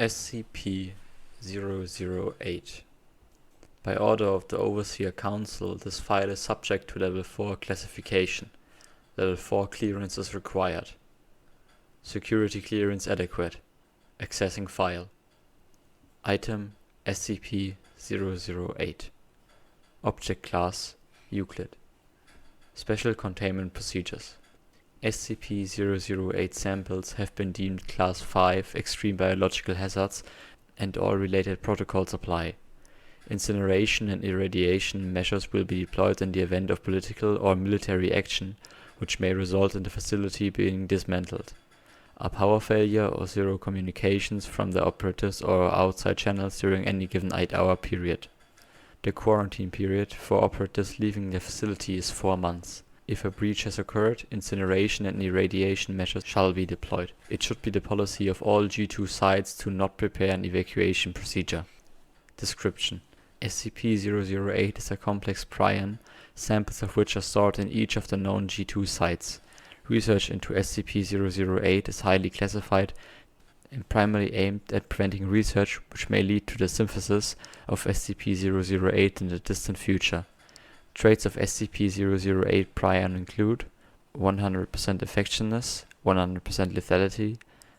SCP-008. By order of the Overseer Council, this file is subject to Level 4 classification. Level 4 clearance is required. Security clearance adequate. Accessing file. Item SCP-008. Object Class Euclid. Special Containment Procedures. SCP-008 samples have been deemed Class 5 extreme biological hazards and all related protocols apply. Incineration and irradiation measures will be deployed in the event of political or military action, which may result in the facility being dismantled. A power failure or zero communications from the operatives or outside channels during any given 8-hour period. The quarantine period for operatives leaving the facility is 4 months. If a breach has occurred, incineration and irradiation measures shall be deployed. It should be the policy of all G2 sites to not prepare an evacuation procedure. Description: SCP-008 is a complex prion, samples of which are stored in each of the known G2 sites. Research into SCP-008 is highly classified and primarily aimed at preventing research which may lead to the synthesis of SCP-008 in the distant future. Traits of SCP-008 prion include 100% effectiveness, 100% lethality,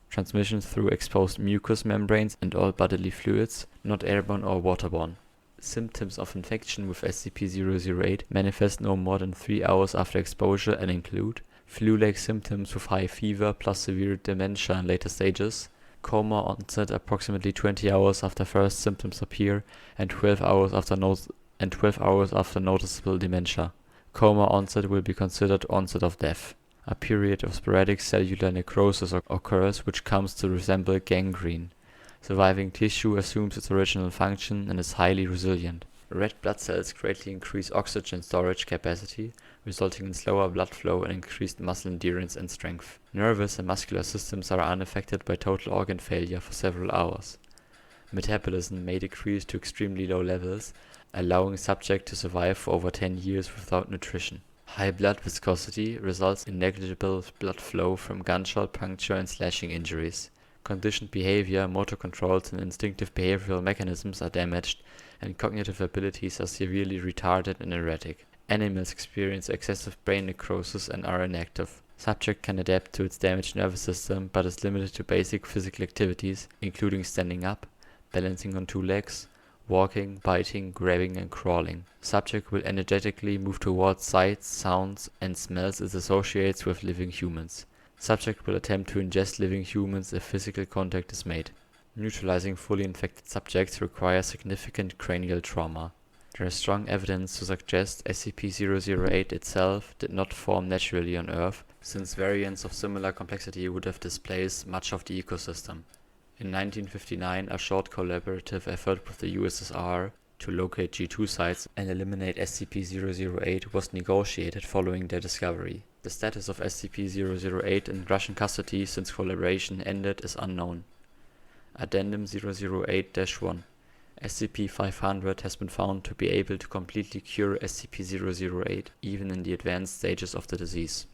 transmission through exposed mucous membranes and all bodily fluids, not airborne or waterborne. Symptoms of infection with SCP-008 manifest no more than 3 hours after exposure and include flu-like symptoms with high fever plus severe dementia in later stages, coma onset approximately 20 hours after first symptoms appear and 12 hours after noticeable dementia. Coma onset will be considered onset of death. A period of sporadic cellular necrosis occurs which comes to resemble gangrene. Surviving tissue assumes its original function and is highly resilient. Red blood cells greatly increase oxygen storage capacity, resulting in slower blood flow and increased muscle endurance and strength. Nervous and muscular systems are unaffected by total organ failure for several hours. Metabolism may decrease to extremely low levels, allowing subject to survive for over 10 years without nutrition. High blood viscosity results in negligible blood flow from gunshot puncture and slashing injuries. Conditioned behavior, motor controls and instinctive behavioral mechanisms are damaged, and cognitive abilities are severely retarded and erratic. Animals experience excessive brain necrosis and are inactive. Subject can adapt to its damaged nervous system but is limited to basic physical activities, including standing up, balancing on 2 legs, walking, biting, grabbing and crawling. Subject will energetically move towards sights, sounds and smells it associates with living humans. Subject will attempt to ingest living humans if physical contact is made. Neutralizing fully infected subjects requires significant cranial trauma. There is strong evidence to suggest SCP-008 itself did not form naturally on Earth, since variants of similar complexity would have displaced much of the ecosystem. In 1959, a short collaborative effort with the USSR to locate G2 sites and eliminate SCP-008 was negotiated following their discovery. The status of SCP-008 in Russian custody since collaboration ended is unknown. Addendum 008-1. SCP-500 has been found to be able to completely cure SCP-008 even in the advanced stages of the disease.